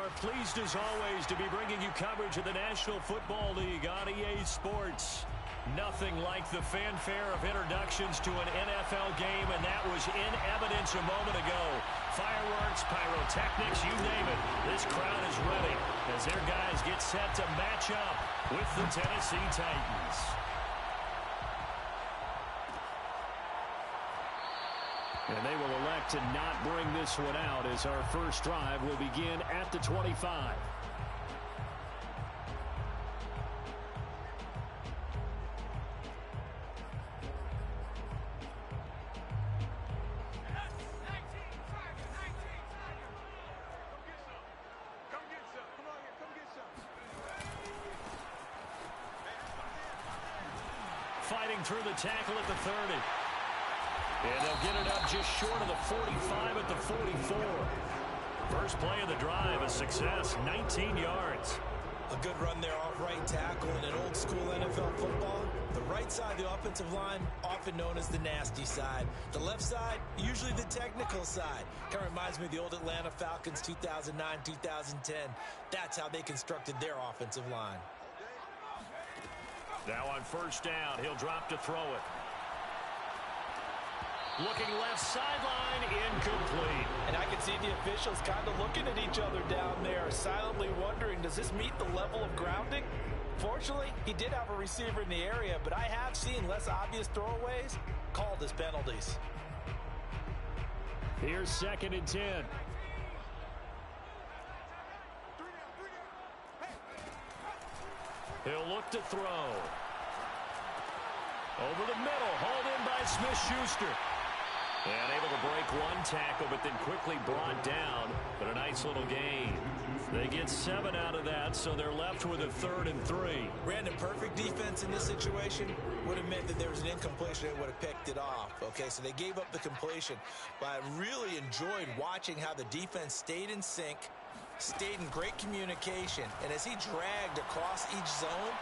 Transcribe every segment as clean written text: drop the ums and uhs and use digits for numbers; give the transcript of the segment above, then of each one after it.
are pleased as always to be bringing you coverage of the National Football League on EA Sports. Nothing like the fanfare of introductions to an NFL game, and that was in evidence a moment ago. Fireworks, pyrotechnics, you name it. This crowd is ready as their guys get set to match up with the Tennessee Titans. And they will elect to not bring this one out as our first drive will begin at the 25. Fighting through the tackle at the 30. And they'll get it up just short of the 45 at the 44. First play of the drive, a success, 19 yards. A good run there off right tackle in an old school NFL football. The right side of the offensive line, often known as the nasty side. The left side, usually the technical side. Kind of reminds me of the old Atlanta Falcons 2009-2010. That's how they constructed their offensive line. Now on first down, he'll drop to throw it. Looking left sideline, incomplete. And I can see the officials kind of looking at each other down there, silently wondering, does this meet the level of grounding? Fortunately, he did have a receiver in the area, but I have seen less obvious throwaways called as penalties. Here's 2nd and 10. He'll look to throw. Over the middle, hauled in by Smith-Schuster. And able to break one tackle, but then quickly brought down. But a nice little gain. They get 7 out of that, so they're left with a 3rd and 3. Brandon, perfect defense in this situation would have meant that there was an incompletion and would have picked it off. Okay, so they gave up the completion. But I really enjoyed watching how the defense stayed in sync, stayed in great communication, and as he dragged across each zone,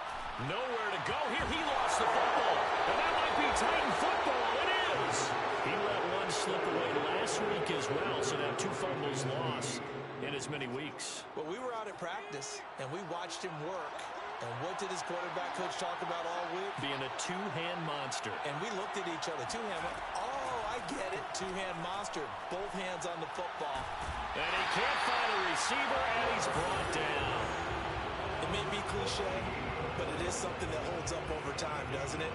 nowhere to go here. He lost the football, and that might be Titan football. It is. He let one slip away last week as well, so now 2 fumbles lost in as many weeks. Well, we were out at practice, and we watched him work. And what did his quarterback coach talk about all week? Being a two-hand monster. And we looked at each other. Two-hand, oh, I get it. Two-hand monster. Both hands on the football. And he can't find a receiver, and he's brought down. It may be cliche, but it is something that holds up over time, doesn't it?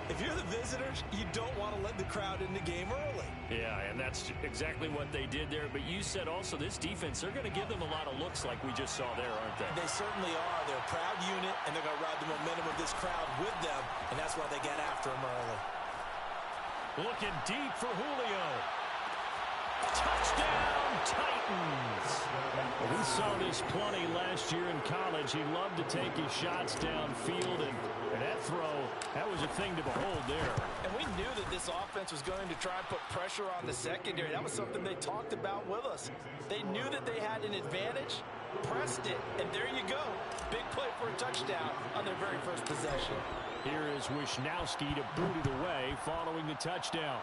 If you're the visitors, you don't want to let the crowd in the game early. Yeah, and that's exactly what they did there. But you said also this defense, they're going to give them a lot of looks like we just saw there, aren't they? They certainly are. They're a proud unit, and they're going to ride the momentum of this crowd with them, and that's why they get after them early. Looking deep for Julio. Touchdown, Titans! We saw this plenty last year in college. He loved to take his shots downfield, and that throw, that was a thing to behold there. And we knew that this offense was going to try and put pressure on the secondary. That was something they talked about with us. They knew that they had an advantage, pressed it, and there you go. Big play for a touchdown on their very first possession. Here is Wisnowski to boot it away following the touchdown.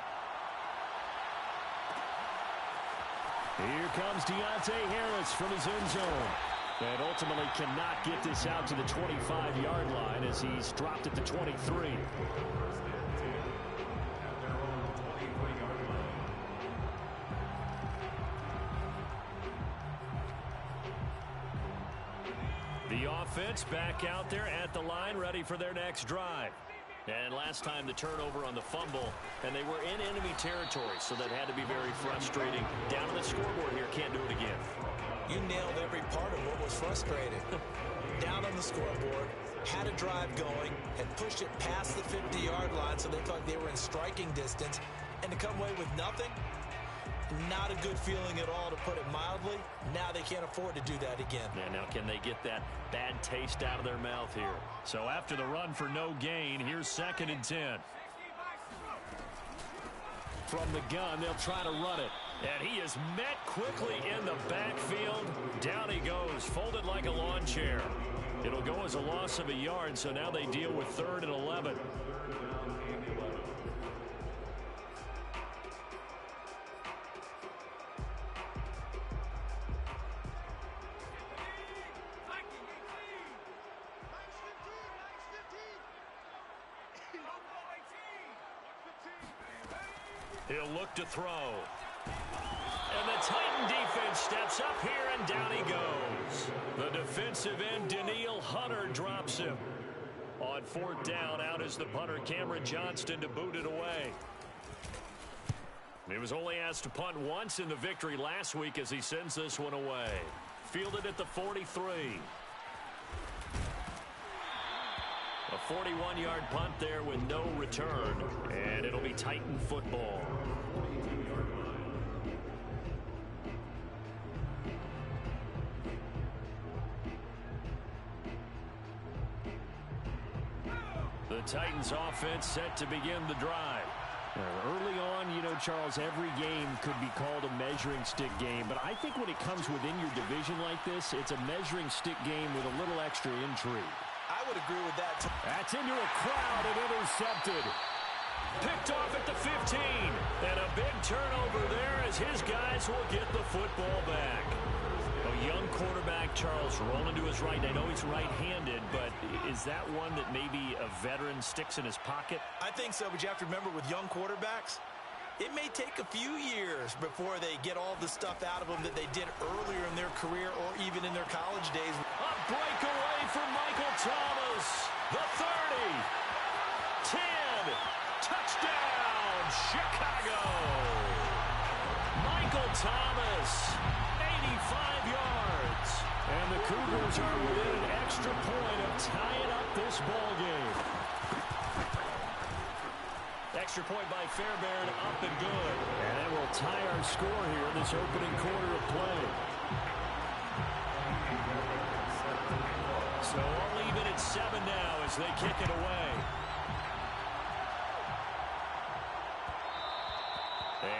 Here comes Deontay Harris from his end zone. And ultimately cannot get this out to the 25-yard line as he's dropped at the 23. The offense back out there at the line, ready for their next drive. And last time the turnover on the fumble, and they were in enemy territory, so that had to be very frustrating. Down on the scoreboard here, can't do it again. You nailed every part of what was frustrating. Down on the scoreboard, had a drive going, had pushed it past the 50-yard line so they thought they were in striking distance, and to come away with nothing, not a good feeling at all, to put it mildly. Now they can't afford to do that again. Yeah, now can they get that bad taste out of their mouth here? So after the run for no gain, here's 2nd and 10. From the gun, they'll try to run it. And he is met quickly in the backfield. Down he goes, folded like a lawn chair. It'll go as a loss of a yard, so now they deal with 3rd and 11. He'll look to throw. And the Titan defense steps up here, and down he goes. The defensive end, Daniil Hunter, drops him. On fourth down, out is the punter, Cameron Johnston, to boot it away. He was only asked to punt once in the victory last week as he sends this one away. Fielded at the 43. A 41-yard punt there with no return, and it'll be Titan football. The Titans offense set to begin the drive. Early on, you know, Charles, every game could be called a measuring stick game, but I think when it comes within your division like this, it's a measuring stick game with a little extra intrigue. I would agree with that. That's into a crowd and intercepted. Picked off at the 15. And a big turnover there as his guys will get the football back. A young quarterback, Charles, rolling to his right. I know he's right-handed, but is that one that maybe a veteran sticks in his pocket? I think so, but you have to remember with young quarterbacks, it may take a few years before they get all the stuff out of them that they did earlier in their career or even in their college days. A breakaway from Michael Thomas. The 30. 10. Touchdown, Chicago. Michael Thomas, 85 yards. And the Cougars are within an extra point of tying up this ball game. Extra point by Fairbairn, up and good. And that will tie our score here in this opening quarter of play. So all even at 7 now as they kick it away.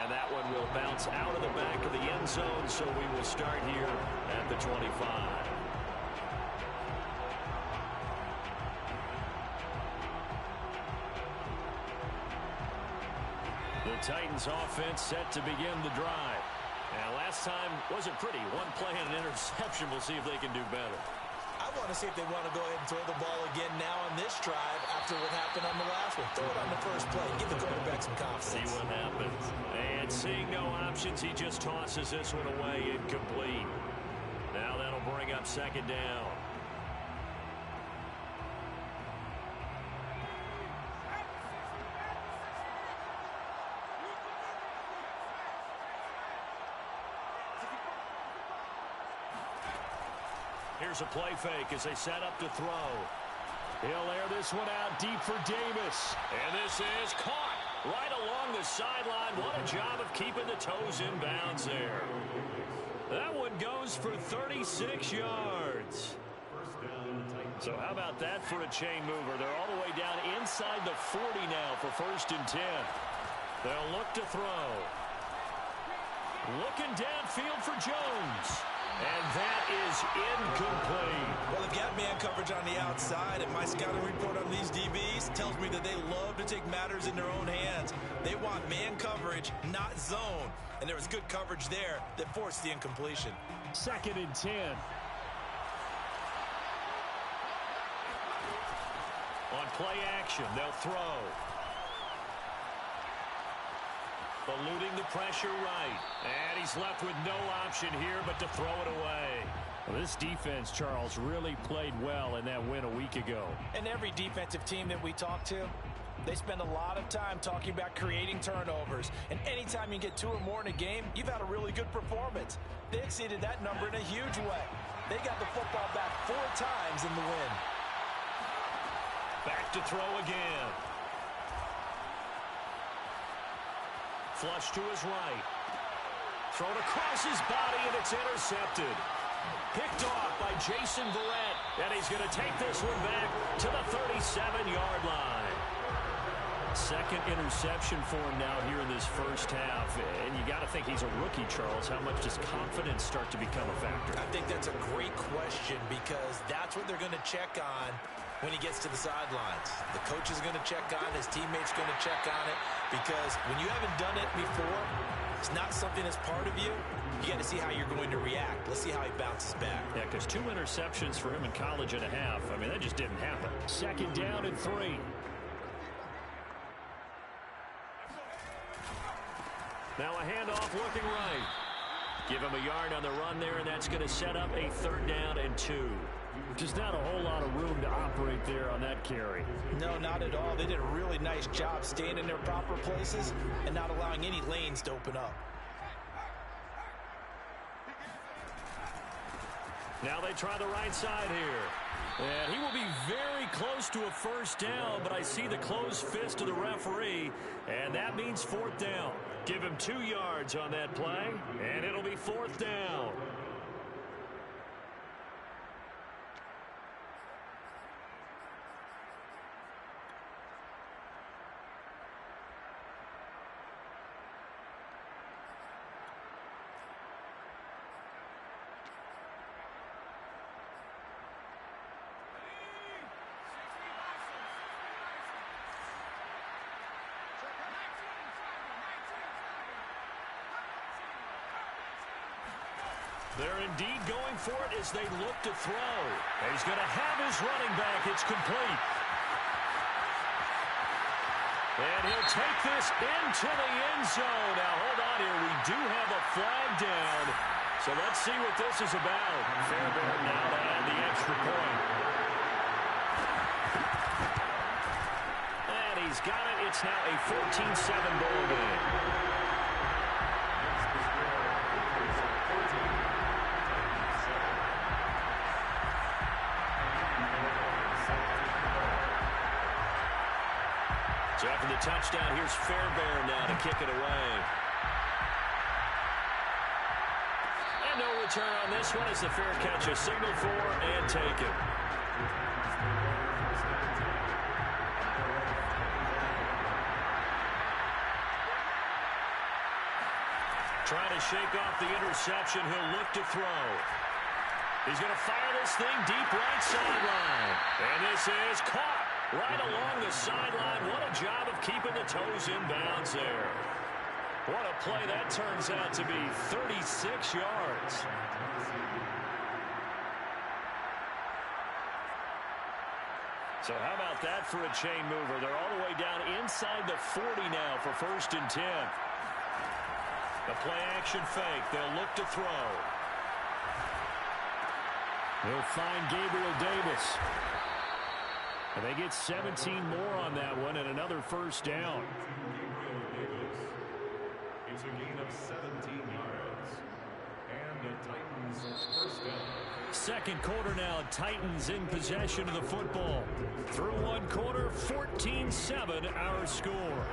And that one will bounce out of the back of the end zone, so we will start here at the 25. The Titans offense set to begin the drive. And last time wasn't pretty. One play and an interception. We'll see if they can do better. I want to see if they want to go ahead and throw the ball again now on this drive after what happened on the last one. Throw it on the first play. Give the quarterback some confidence. See what happens. And seeing no options, he just tosses this one away, incomplete. Now that'll bring up second down. Here's a play fake as they set up to throw. He'll air this one out deep for Davis. And this is caught right along the sideline. What a job of keeping the toes in bounds there. That one goes for 36 yards. So how about that for a chain mover? They're all the way down inside the 40 now for 1st and 10. They'll look to throw. Looking downfield for Jones. And that is incomplete. Well, they've got man coverage on the outside, and my scouting report on these DBs tells me that they love to take matters in their own hands. They want man coverage, not zone. And there was good coverage there that forced the incompletion. 2nd and 10. On play action, they'll throw. Eluding the pressure right. And he's left with no option here but to throw it away. Well, this defense, Charles, really played well in that win a week ago. And every defensive team that we talk to, they spend a lot of time talking about creating turnovers. And anytime you get 2 or more in a game, you've had a really good performance. They exceeded that number in a huge way. They got the football back 4 times in the win. Back to throw again. Flush to his right. Thrown across his body, and it's intercepted. Picked off by Jason Verrett. And he's going to take this one back to the 37-yard line. Second interception for him now here in this first half. And you got to think he's a rookie, Charles. How much does confidence start to become a factor? I think that's a great question because that's what they're going to check on when he gets to the sidelines. The coach is going to check on it. His teammates going to check on it because when you haven't done it before, it's not something that's part of you. You got to see how you're going to react. Let's see how he bounces back. Yeah, because 2 interceptions for him in college and a half. I mean, that just didn't happen. 2nd down and 3. Now a handoff looking right. Give him a yard on the run there, and that's going to set up a 3rd down and 2. Just not a whole lot of room to operate there on that carry. No, not at all. They did a really nice job staying in their proper places and not allowing any lanes to open up. Now they try the right side here. And he will be very close to a 1st down, but I see the closed fist of the referee, and that means 4th down. Give him 2 yards on that play, and it'll be 4th down. They're indeed going for it as they look to throw. He's going to have his running back. It's complete. And he'll take this into the end zone. Now, hold on here. We do have a flag down. So let's see what this is about. Fairbairn now to add the extra point. And he's got it. It's now a 14-7 ball game. So after the touchdown, here's Fairbairn now to kick it away. And no return on this one as the fair catch is signaled for and taken. Trying to shake off the interception. He'll look to throw. He's going to fire this thing deep right sideline. And this is caught right along the sideline. What a job of keeping the toes in bounds there. What a play that turns out to be. 36 yards. So how about that for a chain mover? They're all the way down inside the 40 now for 1st and 10. The play action fake. They'll look to throw. They'll find Gabriel Davis. And they get 17 more on that one and another 1st down. It's a gain of 17 yards. And the Titans' 1st down. 2nd quarter now. Titans in possession of the football. Through 1 quarter, 14-7 our score.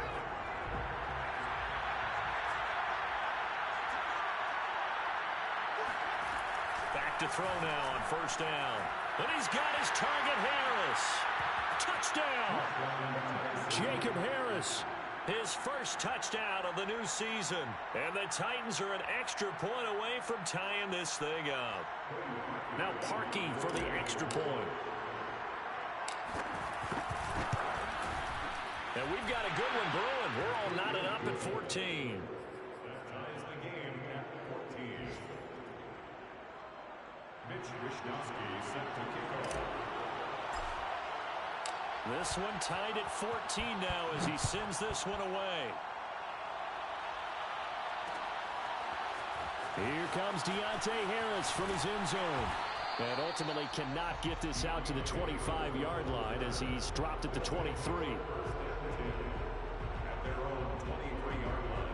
Back to throw now on 1st down. And he's got his target, Harris. Touchdown! Jacob Harris, his 1st touchdown of the new season. And the Titans are an extra point away from tying this thing up. Now Parkey for the extra point. And we've got a good one brewing. We're all knotted up at 14. That ties the game at 14. Mitch Wishnowsky set to kick off. This one tied at 14 now as he sends this one away. Here comes Deontay Harris from his end zone. And ultimately cannot get this out to the 25-yard line as he's dropped at the 23. At their own 23-yard line.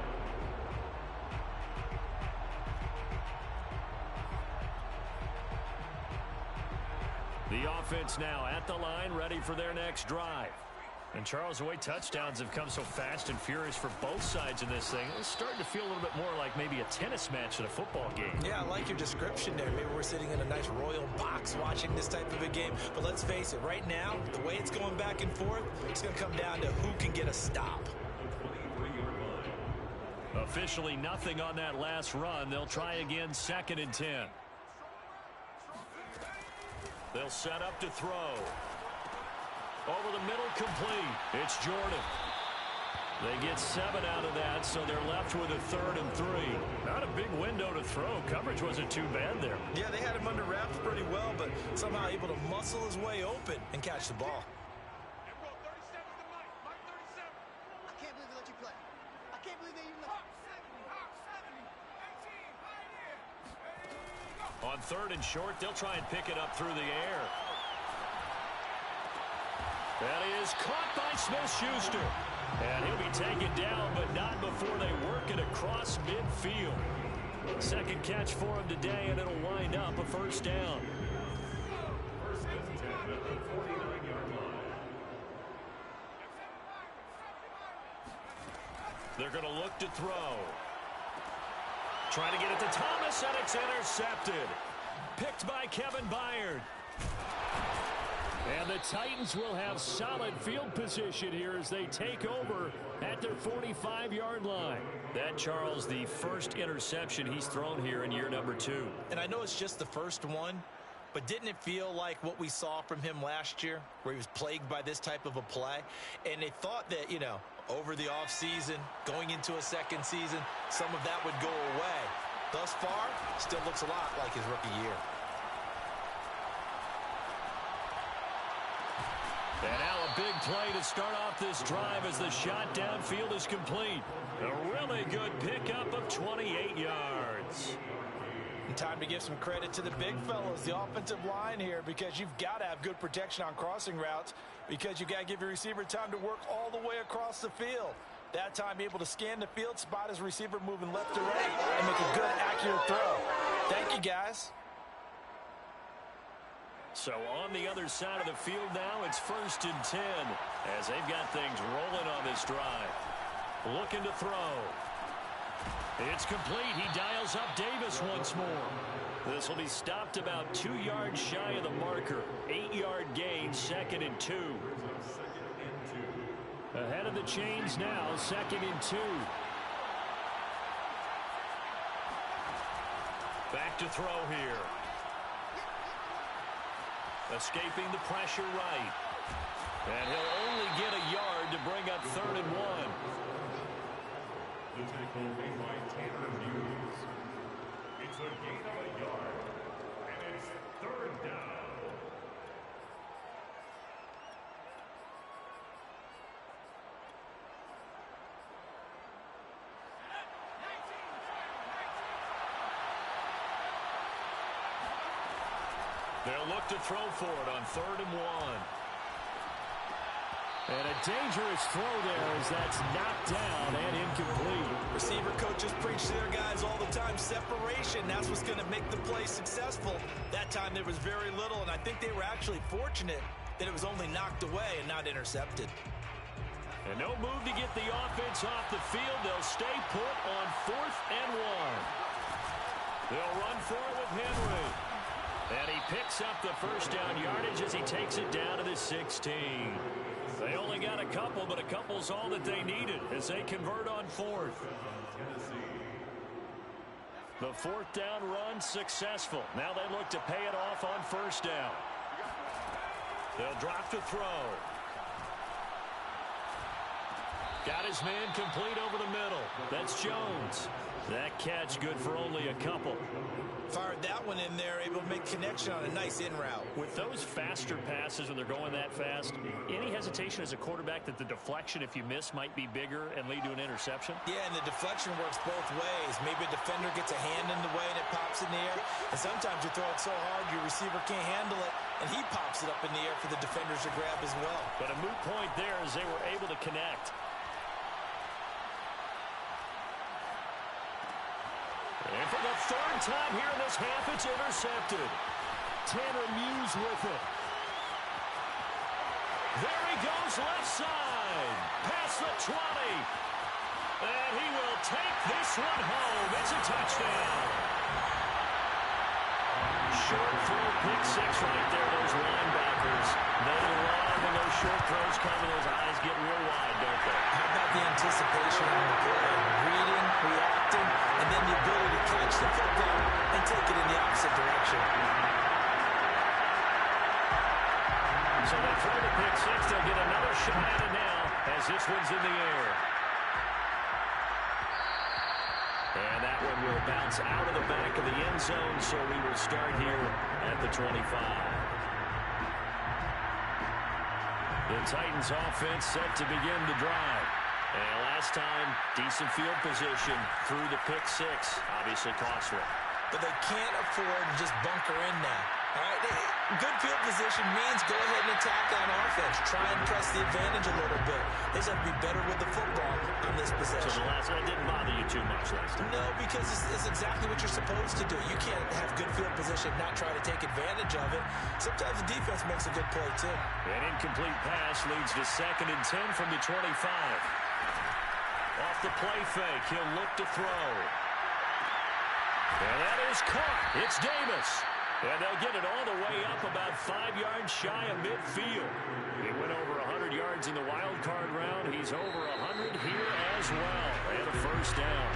The offense now at the line, ready for their next drive. And Charles, the way touchdowns have come so fast and furious for both sides in this thing, it's starting to feel a little bit more like maybe a tennis match than a football game. Yeah, I like your description there. Maybe we're sitting in a nice royal box watching this type of a game. But let's face it, right now, the way it's going back and forth, it's going to come down to who can get a stop. Officially nothing on that last run. They'll try again, 2nd and 10. They'll set up to throw. Over the middle, complete. It's Jordan. They get 7 out of that, so they're left with a 3rd and 3. Not a big window to throw. Coverage wasn't too bad there. Yeah, they had him under wraps pretty well, but somehow able to muscle his way open and catch the ball. I can't believe they let you play. I can't believe they even let you. On 3rd and short, they'll try and pick it up through the air. That is caught by Smith-Schuster. And he'll be taken down, but not before they work it across midfield. Second catch for him today, and it'll wind up a first down. First and 10 at the 49-yard line. They're going to look to throw. Trying to get it to Thomas, and it's intercepted. Picked by Kevin Byard. And the Titans will have solid field position here as they take over at their 45-yard line. That, Charles, the first interception he's thrown here in year number 2. And I know it's just the first one, but didn't it feel like what we saw from him last year, where he was plagued by this type of a play? And they thought that, you know, over the offseason, going into a second season, some of that would go away. Thus far, still looks a lot like his rookie year. And now a big play to start off this drive as the shot downfield is complete. A really good pickup of 28 yards. And time to give some credit to the big fellows, the offensive line here, because you've got to have good protection on crossing routes, because you've got to give your receiver time to work all the way across the field. That time able to scan the field, spot his receiver moving left to right, and make a good, accurate throw. Thank you, guys. So on the other side of the field now, it's 1st and 10 as they've got things rolling on this drive. Looking to throw. It's complete. He dials up Davis once more. This will be stopped about 2 yards shy of the marker. 8-yard gain, 2nd and 2. Ahead of the chains now, 2nd and 2. Back to throw here. Escaping the pressure right. And he'll only get a yard to bring up 3rd and 1. The tackle made by Tanner Muse. It's a gain of a yard, and it's 3rd down. They'll look to throw for it on 3rd and 1. And a dangerous throw there as that's knocked down and incomplete. Receiver coaches preach to their guys all the time, separation. That's what's going to make the play successful. That time there was very little, and I think they were actually fortunate that it was only knocked away and not intercepted. And no move to get the offense off the field. They'll stay put on 4th and 1. They'll run for it with Henry. And he picks up the first down yardage as he takes it down to the 16. They only got a couple, but a couple's all that they needed as they convert on 4th. The 4th down run successful. Now they look to pay it off on 1st down. They'll drop to throw. Got his man complete over the middle. That's Jones. That catch good for only a couple. Fired that one in there, able to make connection on a nice in route. With those faster passes when they're going that fast, any hesitation as a quarterback that the deflection, if you miss, might be bigger and lead to an interception? Yeah, and the deflection works both ways. Maybe a defender gets a hand in the way and it pops in the air. And sometimes you throw it so hard your receiver can't handle it, and he pops it up in the air for the defenders to grab as well. But a moot point there as they were able to connect. And for the 3rd time here in this half, it's intercepted. Tanner Muse with it. There he goes left side. Past the 20. And he will take this one home. It's a touchdown. Short throw, pick 6 right there. Those linebackers, they love when those short throws come and those eyes get real wide, don't they? How about the anticipation on the play? Reading, reacting, and then the ability to catch the football and take it in the opposite direction. So they throw the pick 6. They'll get another shot at it now as this one's in the air. And that one will bounce out of the back of the end zone, so we will start here at the 25. The Titans offense set to begin the drive. And last time, decent field position through the pick 6. Obviously costly. but they can't afford to just bunker in now. All right, good field position means go ahead and attack on offense. Try and press the advantage a little bit. They just have to be better with the football on this possession. So the last one didn't bother you too much last time? No, because it's exactly what you're supposed to do. You can't have good field position, not try to take advantage of it. Sometimes the defense makes a good play, too. An incomplete pass leads to 2nd and 10 from the 25. Off the play fake, he'll look to throw. And that is caught. It's Davis. And they'll get it all the way up about 5 yards shy of midfield. He went over 100 yards in the wild card round. He's over 100 here as well. And a first down.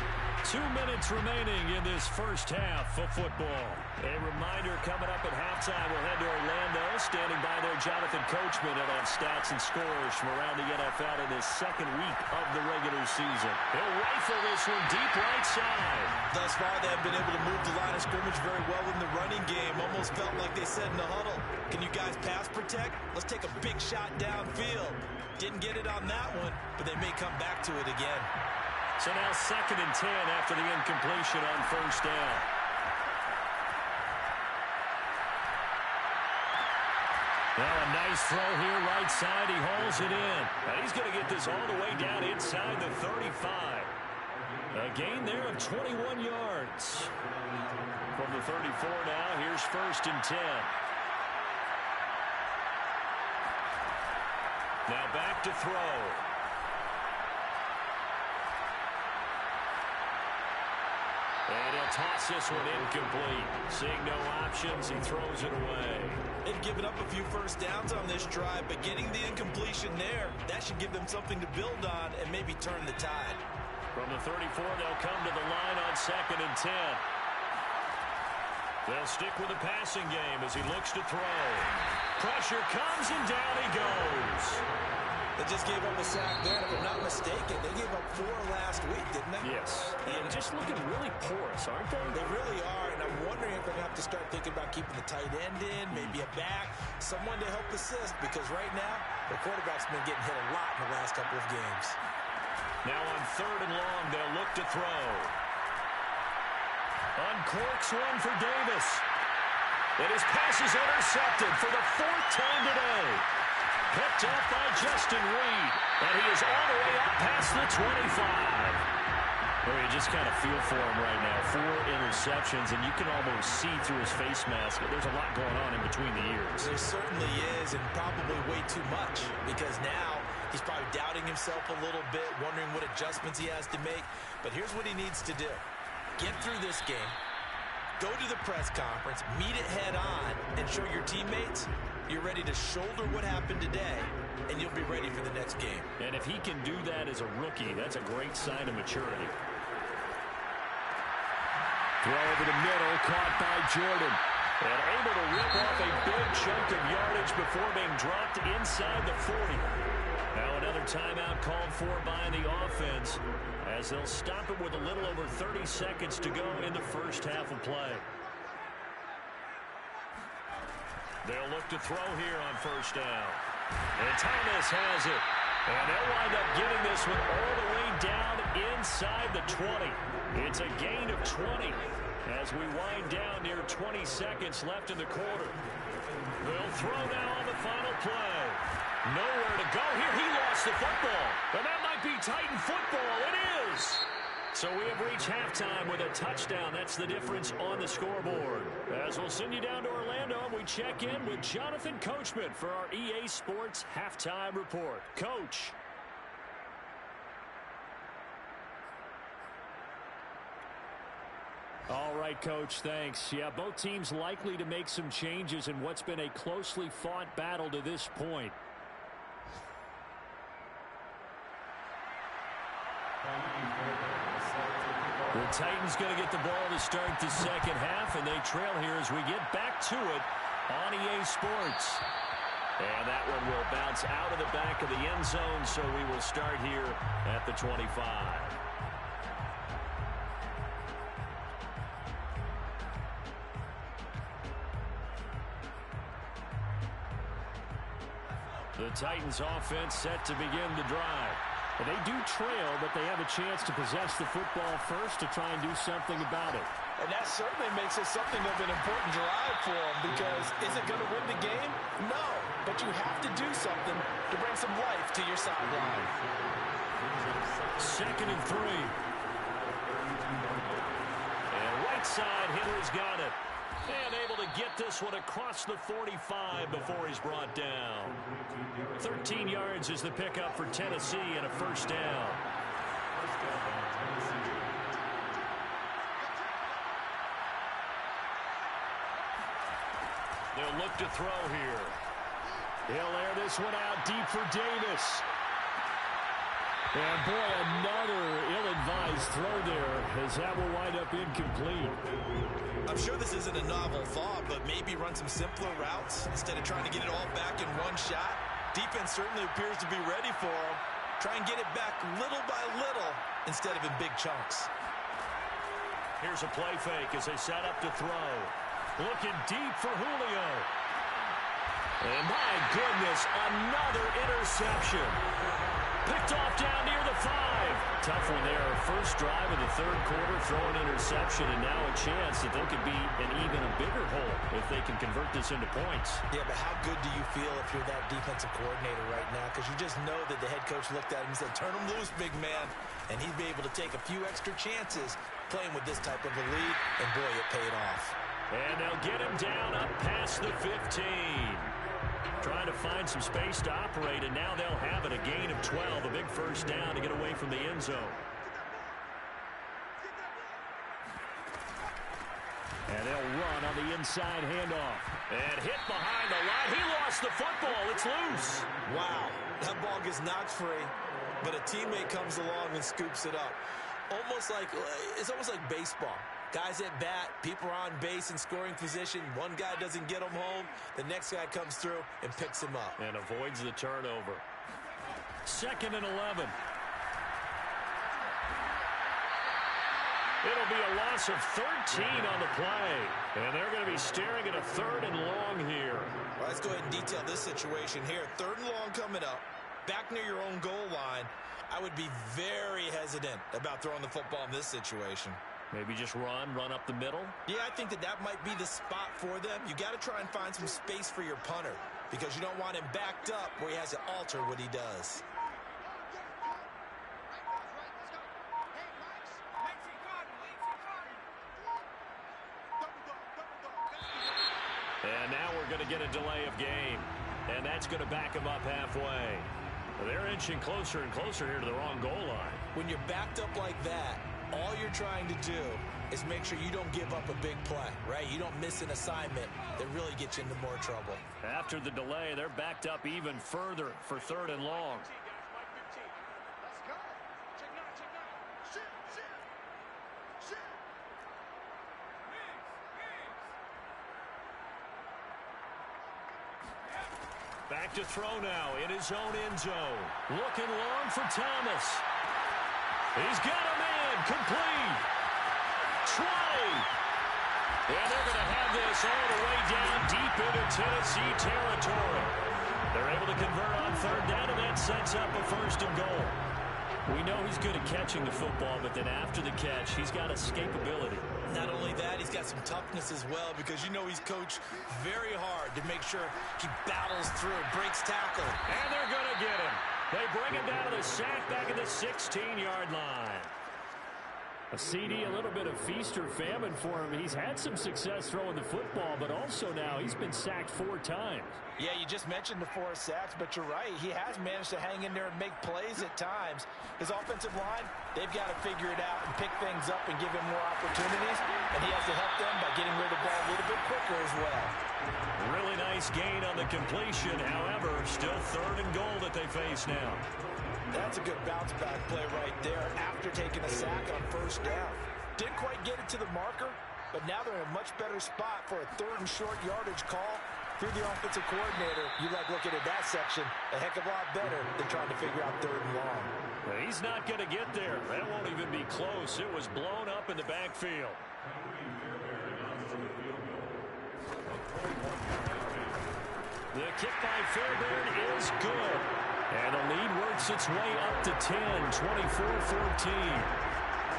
2 minutes remaining in this first half of football. A reminder coming up at halftime, we'll head to Orlando. Standing by there, Jonathan Coachman. He'll have stats and scores from around the NFL in this second week of the regular season. He'll rifle this one deep right side. Thus far, they have been able to move the line of scrimmage very well in the running game. Almost felt like they said in the huddle, can you guys pass protect? Let's take a big shot downfield. Didn't get it on that one, but they may come back to it again. So now 2nd and 10 after the incompletion on first down. Now a nice throw here right side. He hauls it in. And he's going to get this all the way down inside the 35. A gain there of 21 yards. From the 34 now, here's 1st and 10. Now back to throw. And he'll toss this one incomplete. Seeing no options, he throws it away. They've given up a few first downs on this drive, but getting the incompletion there, that should give them something to build on and maybe turn the tide. From the 34, they'll come to the line on 2nd and 10. They'll stick with the passing game as he looks to throw. Pressure comes and down he goes. They just gave up a sack there. If I'm not mistaken, they gave up 4 last week, didn't they? Yes. And just looking really porous, aren't they? They really are, and I'm wondering if they're going to have to start thinking about keeping the tight end in, maybe a back, someone to help assist, because right now, the quarterback's been getting hit a lot in the last couple of games. Now on 3rd and long, they'll look to throw. Uncorks one for Davis. And his pass is intercepted for the 4th time today. Picked up by Justin Reed. And he is all the way up past the 25. Well, you just kind of feel for him right now. 4 interceptions, and you can almost see through his face mask. There's a lot going on in between the ears. There certainly is, and probably way too much, because now he's probably doubting himself a little bit, wondering what adjustments he has to make. But here's what he needs to do. Get through this game, go to the press conference, meet it head on, and show your teammates you're ready to shoulder what happened today, and you'll be ready for the next game. And if he can do that as a rookie, that's a great sign of maturity. Throw over the middle, caught by Jordan. And able to rip off a big chunk of yardage before being dropped inside the 40. Now another timeout called for by the offense, as they'll stop it with a little over 30 seconds to go in the first half of play. They'll look to throw here on first down. And Thomas has it. And they'll wind up getting this one all the way down inside the 20. It's a gain of 20 as we wind down near 20 seconds left in the quarter. They'll throw now on the final play. Nowhere to go here. He lost the football. And that might be Titan football. It is. So we have reached halftime with a touchdown. That's the difference on the scoreboard. As we'll send you down to Orlando, we check in with Jonathan Coachman for our EA Sports Halftime Report. Coach. All right, Coach, thanks. Yeah, both teams likely to make some changes in what's been a closely fought battle to this point. The Titans going to get the ball to start the second half, and they trail here as we get back to it on EA Sports. And that one will bounce out of the back of the end zone, so we will start here at the 25. The Titans offense set to begin the drive. And they do trail, but they have a chance to possess the football first to try and do something about it. And that certainly makes it something of an important drive for them, because is it going to win the game? No, but you have to do something to bring some life to your sideline. 2nd and 3. And right side hitter's got it. And able to get this one across the 45 before he's brought down. 13 yards is the pickup for Tennessee and a first down. They'll look to throw here. He'll air this one out deep for Davis. And boy, another ill-advised throw there, as that will wind up incomplete. I'm sure this isn't a novel thought, but maybe run some simpler routes instead of trying to get it all back in one shot. Defense certainly appears to be ready for him. Try and get it back little by little instead of in big chunks. Here's a play fake as they set up to throw. Looking deep for Julio. And my goodness, another interception. Picked off down near the 5. Tough one there. First drive of the 3rd quarter, throwing interception, and now a chance that they could be in even a bigger hole if they can convert this into points. Yeah, but how good do you feel if you're that defensive coordinator right now? Because you just know that the head coach looked at him and said, turn him loose, big man. And he'd be able to take a few extra chances playing with this type of a lead, and boy, it paid off. And they'll get him down up past the 15. Trying to find some space to operate, and now they'll have it. A gain of 12, a big first down to get away from the end zone. And they'll run on the inside handoff. And hit behind the line. He lost the football. It's loose. Wow, that ball gets knocked free, but a teammate comes along and scoops it up. It's almost like baseball. Guys at bat, people are on base in scoring position. One guy doesn't get him home. The next guy comes through and picks him up. And avoids the turnover. 2nd and 11. It'll be a loss of 13 on the play. And they're going to be staring at a 3rd and long here. Well, let's go ahead and detail this situation here. 3rd and long coming up. Back near your own goal line. I would be very hesitant about throwing the football in this situation. Maybe just run up the middle? Yeah, I think that might be the spot for them. You got to try and find some space for your punter because you don't want him backed up where he has to alter what he does. And now we're going to get a delay of game. And that's going to back him up halfway. They're inching closer and closer here to the wrong goal line. When you're backed up like that, all you're trying to do is make sure you don't give up a big play, right? You don't miss an assignment that really gets you into more trouble. After the delay, they're backed up even further for 3rd and long. Back to throw now in his own end zone. Looking long for Thomas. He's got a man complete. 20. And they're going to have this all the way down deep into Tennessee territory. They're able to convert on 3rd down, and that sets up a 1st and goal. We know he's good at catching the football, but then after the catch, he's got escapability. Not only that, he's got some toughness as well because you know he's coached very hard to make sure he battles through, breaks tackle. And they're going to get him. They bring him down to the sack back at the 16-yard line. A CD, a little bit of feast or famine for him. He's had some success throwing the football, but also now he's been sacked 4 times. Yeah, you just mentioned the 4 sacks, but you're right. He has managed to hang in there and make plays at times. His offensive line, they've got to figure it out and pick things up and give him more opportunities, and he has to help them by getting rid of the ball a little bit quicker as well. Really nice gain on the completion. However, still 3rd and goal that they face now. That's a good bounce-back play right there after taking a sack on 1st down. Didn't quite get it to the marker, but now they're in a much better spot for a 3rd and short yardage call. Through the offensive coordinator, you like looking at that section a heck of a lot better than trying to figure out 3rd and long. He's not going to get there. That won't even be close. It was blown up in the backfield. The kick by Fairbairn is good. And the lead works its way up to 10, 24-14.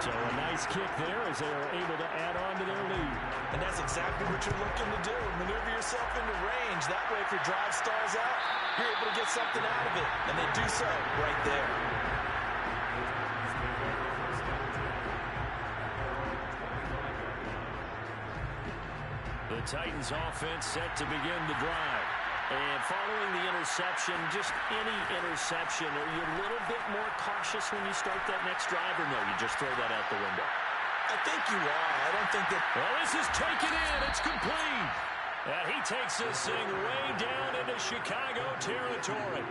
So a nice kick there as they are able to add on to their lead. And that's exactly what you're looking to do. Maneuver yourself into range. That way, if your drive stalls out, you're able to get something out of it. And they do so right there. The Titans offense set to begin the drive. And following the interception, just any interception, are you a little bit more cautious when you start that next drive, or no, you just throw that out the window? I think you are. I don't think that... Well, this is taken in. It's complete. And he takes this thing way down into Chicago territory.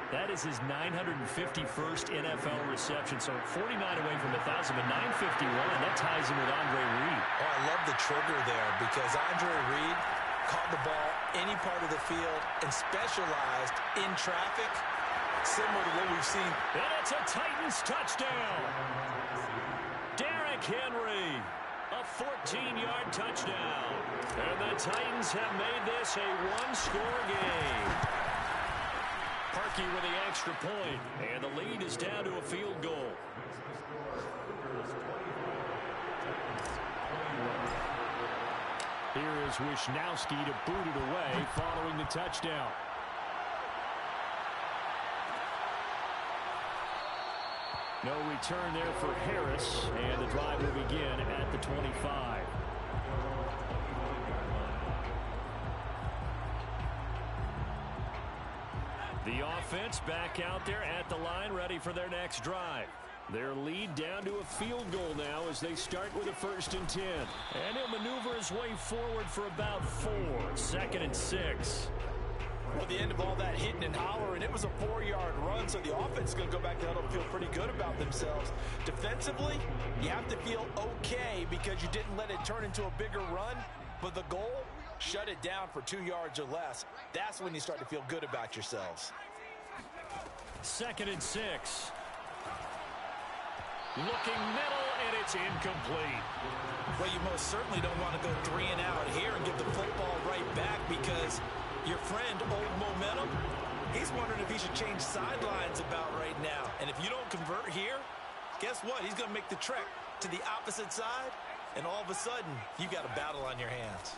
That is his 951st NFL reception. So 49 away from 1,000, but 951. That ties him with Andre Reed. Oh, I love the trigger there because Andre Reed caught the ball any part of the field and specialized in traffic, similar to what we've seen. And it's a Titans touchdown. Derrick Henry, a 14-yard touchdown. And the Titans have made this a one-score game. Parkey with the extra point, and the lead is down to a field goal. Here is Wisnowski to boot it away following the touchdown. No return there for Harris, and the drive will begin at the 25. The offense back out there at the line, ready for their next drive. Their lead down to a field goal now as they start with a 1st and 10. And he'll maneuver his way forward for about 4. 2nd and 6. Well, the end of all that hitting and hollering, it was a 4-yard run, so the offense is going to go back to huddle and feel pretty good about themselves. Defensively, you have to feel okay because you didn't let it turn into a bigger run, but the goal, shut it down for 2 yards or less. That's when you start to feel good about yourselves. 2nd and 6. Looking middle, and it's incomplete. Well, you most certainly don't want to go 3 and out here and give the football right back because your friend, Old Momentum, he's wondering if he should change sidelines about right now. And if you don't convert here, guess what? He's going to make the trek to the opposite side, and all of a sudden, you got a battle on your hands.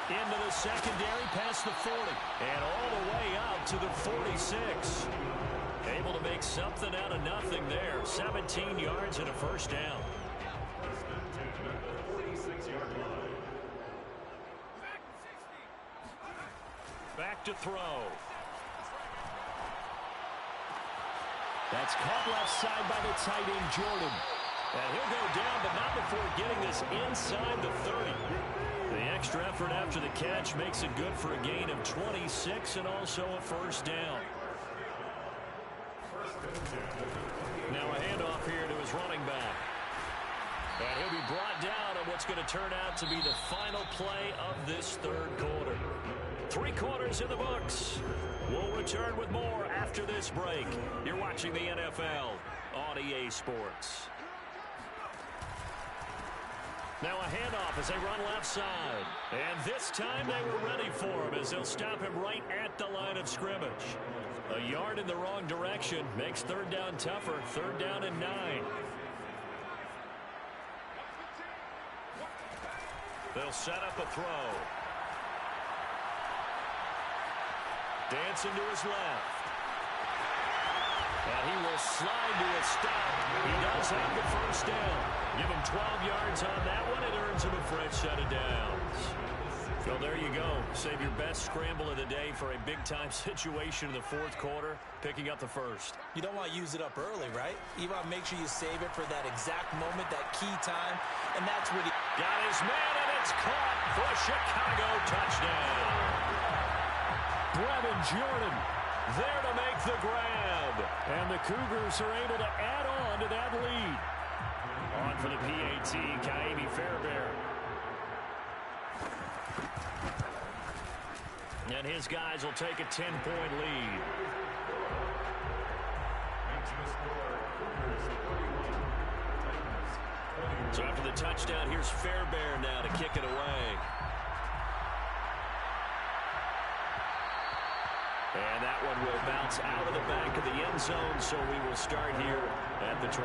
Into the secondary, past the 40, and all the way out to the 46. Able to make something out of nothing there. 17 yards and a 1st down. Back to throw. That's caught left side by the tight end, Jordan. And he'll go down, but not before getting this inside the 30. The extra effort after the catch makes it good for a gain of 26 and also a 1st down. Now a handoff here to his running back. And he'll be brought down on what's going to turn out to be the final play of this 3rd quarter. 3 quarters in the books. We'll return with more after this break. You're watching the NFL on EA Sports. Now a handoff as they run left side. And this time they were ready for him as they'll stop him right at the line of scrimmage. A yard in the wrong direction makes 3rd down tougher. 3rd down and 9. They'll set up a throw. Dancing to his left. And he will slide to a stop. He does have the 1st down. Give him 12 yards on that one. It earns him a fresh set of downs. Well, there you go. Save your best scramble of the day for a big-time situation in the 4th quarter, picking up the 1st. You don't want to use it up early, right? You want to make sure you save it for that exact moment, that key time, and that's when he got his man, and it's caught for a Chicago touchdown. Brevin Jordan there to make the grab. And the Cougars are able to add on to that lead. On for the PAT, Kaimi Fairbairn. And his guys will take a 10-point lead. So after the touchdown, here's Fairbairn now to kick it away. And that one will bounce out of the back of the end zone, so we will start here at the 25.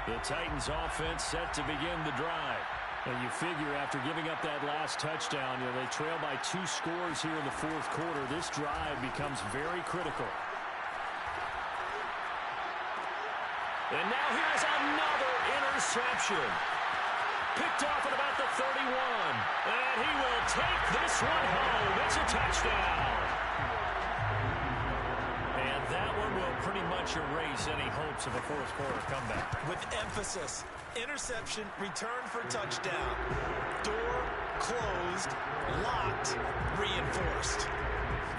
The Titans offense set to begin the drive. And you figure after giving up that last touchdown, they trail by 2 scores here in the fourth quarter. This drive becomes very critical. And now here's another interception. Picked off at about the 31. And he will take this one home. It's a touchdown. And that one will pretty much erase any hopes of a fourth quarter comeback. With emphasis, interception, return for touchdown. Door closed, locked, reinforced.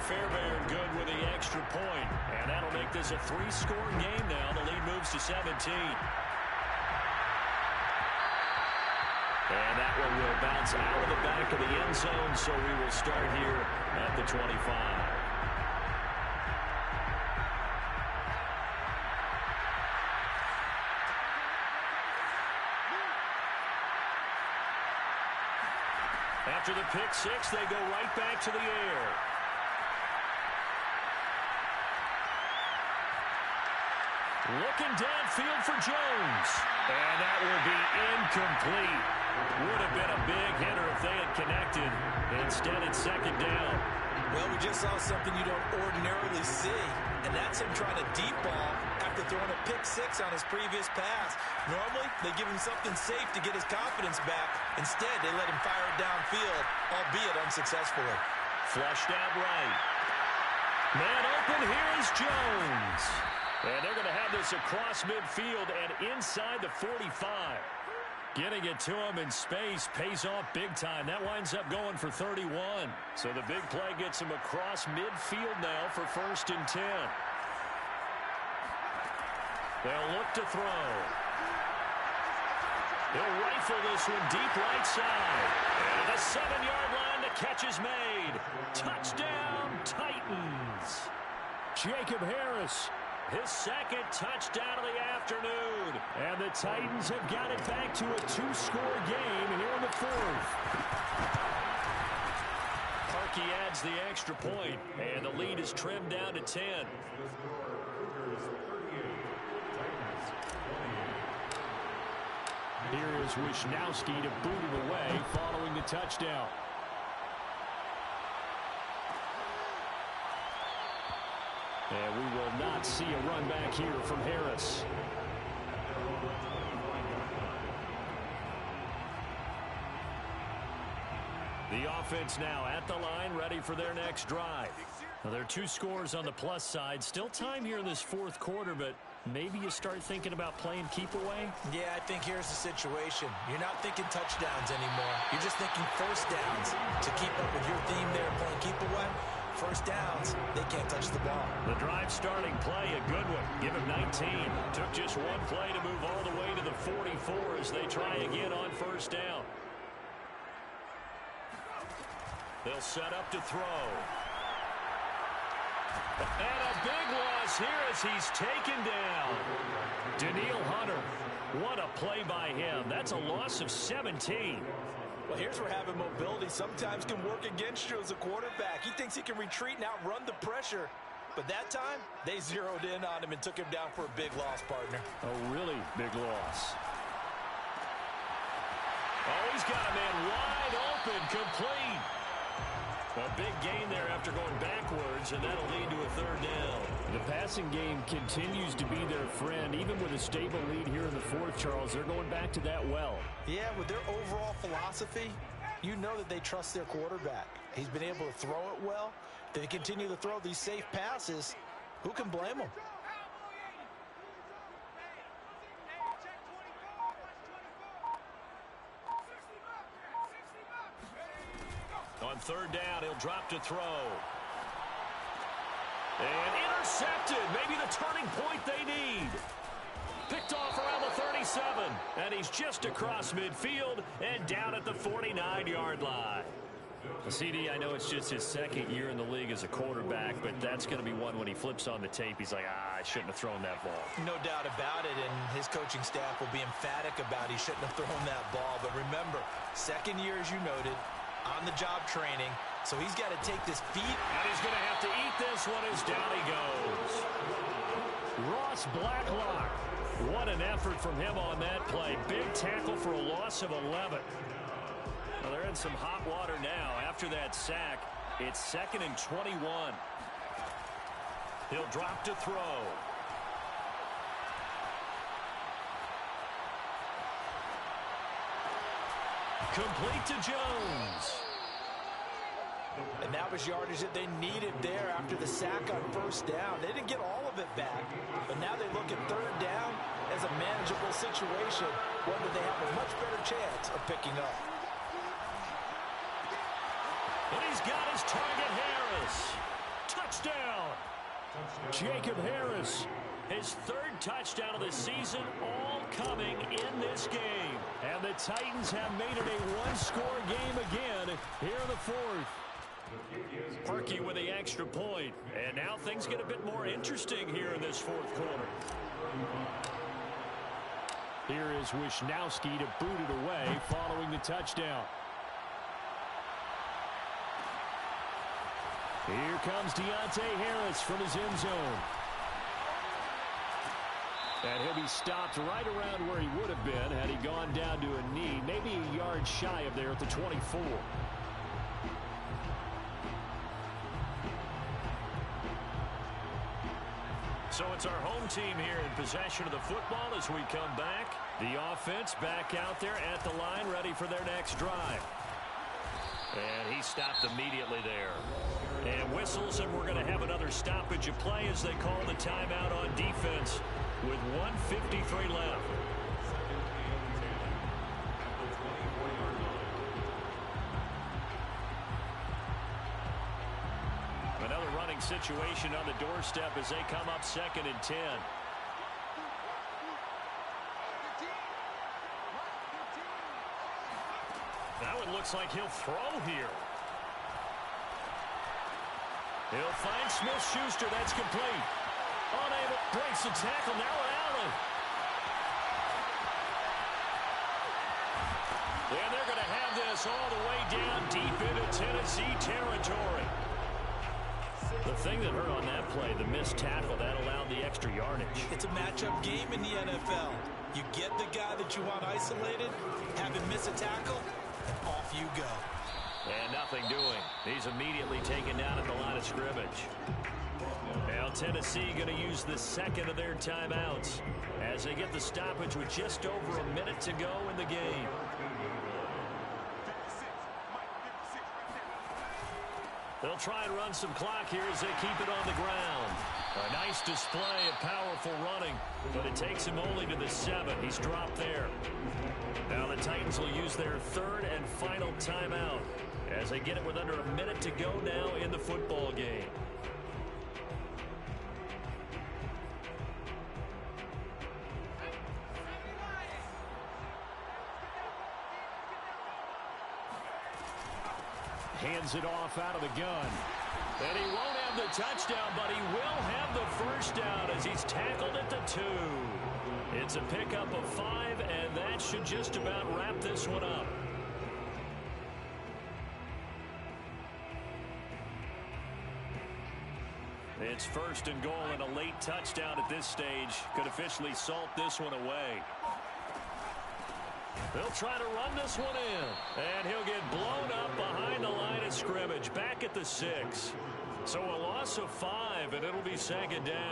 Fairbairn good with the extra point. And that'll make this a 3-score game now. The lead moves to 17. And that one will bounce out of the back of the end zone, so we will start here at the 25. After the pick six, they go right back to the air. Looking downfield for Jones. And that will be incomplete. Would have been a big hitter if they had connected. Instead, it's second down. Well, we just saw something you don't ordinarily see, and that's him trying to deep ball after throwing a pick six on his previous pass. Normally, they give him something safe to get his confidence back. Instead, they let him fire it downfield, albeit unsuccessfully. Flushed out right. Man open, here is Jones. And they're going to have this across midfield and inside the 45. Getting it to him in space pays off big time. That winds up going for 31. So the big play gets him across midfield now for 1st and 10. They'll look to throw. He'll rifle this one deep right side. And the 7-yard line, the catch is made. Touchdown, Titans. Jacob Harris. His second touchdown of the afternoon. And the Titans have got it back to a 2-score game here in the fourth. Parkey adds the extra point, and the lead is trimmed down to 10. Here is Wisnowski to boot it away following the touchdown. And we will not see a run back here from Harris. The offense now at the line, ready for their next drive. Now, there are 2 scores on the plus side. Still time here in this fourth quarter, but maybe you start thinking about playing keep away? Yeah, I think here's the situation. You're not thinking touchdowns anymore. You're just thinking first downs. To keep up with your theme there, playing keep away, first downs, they can't touch the ball. The drive starting play, a good one. Give him 19. Took just one play to move all the way to the 44 as they try again on first down. They'll set up to throw. And a big loss here as he's taken down. Daniil Hunter. What a play by him. That's a loss of 17. Well, here's where having mobility sometimes can work against you as a quarterback. He thinks he can retreat and outrun the pressure. But that time, they zeroed in on him and took him down for a big loss, partner. A really big loss. Oh, he's got a man wide open, complete. A big gain there after going backwards, and that'll lead to a third down. The passing game continues to be their friend. Even with a stable lead here in the fourth, Charles, they're going back to that well. Yeah, with their overall philosophy, you know that they trust their quarterback. He's been able to throw it well. They continue to throw these safe passes. Who can blame them? On third down, he'll drop to throw. And intercepted. Maybe the turning point they need. Picked off around the 37. And he's just across midfield and down at the 49-yard line. CD, I know it's just his second year in the league as a quarterback, but that's going to be one when he flips on the tape. He's like, I shouldn't have thrown that ball. No doubt about it, and his coaching staff will be emphatic about he shouldn't have thrown that ball. But remember, Second year, as you noted, on-the-job training. So he's got to take this feed. And he's going to have to eat this one as down he goes. Ross Blacklock. What an effort from him on that play. Big tackle for a loss of 11. Well, they're in some hot water now. After that sack, it's 2nd and 21. He'll drop to throw. Complete to Jones. And that was yardage that they needed there after the sack on first down. They didn't get all of it back, but now they look at third down as a manageable situation, one that they have a much better chance of picking up. And he's got his target, Harris. Touchdown. Jacob Harris, his 3rd touchdown of the season, all coming in this game. And the Titans have made it a one-score game again here in the 4th. Perky with the extra point. And now things get a bit more interesting here in this 4th quarter. Here is Wisnowski to boot it away following the touchdown. Here comes Deontay Harris from his end zone. And he'll be stopped right around where he would have been had he gone down to a knee, maybe a yard shy of there at the 24. So it's our home team here in possession of the football as we come back. The offense back out there at the line, ready for their next drive. And he stopped immediately there. And whistles, and we're going to have another stoppage of play as they call the timeout on defense with 1:53 left. Another running situation on the doorstep as they come up 2nd and 10. Now it looks like he'll throw here. He'll find Smith-Schuster. That's complete. Unable. Breaks the tackle. Now Allen. And they're going to have this all the way down deep into Tennessee territory. The thing that hurt on that play, the missed tackle, that allowed the extra yardage. It's a matchup game in the NFL. You get the guy that you want isolated, have him miss a tackle, and off you go. And nothing doing. He's immediately taken down at the line of scrimmage. Now Tennessee going to use the 2nd of their timeouts as they get the stoppage with just over a minute to go in the game. They'll try and run some clock here as they keep it on the ground. A nice display of powerful running, but it takes him only to the 7. He's dropped there. Now the Titans will use their 3rd and final timeout as they get it with under a minute to go now in the football game. Hands it off out of the gun. And he won't have the touchdown, but he will have the first down as he's tackled at the 2. It's a pickup of 5, and that should just about wrap this one up. It's 1st and goal, and a late touchdown at this stage could officially salt this one away. They'll try to run this one in, and he'll get blown up behind the line of scrimmage, back at the 6. So a loss of 5, and it'll be 2nd down.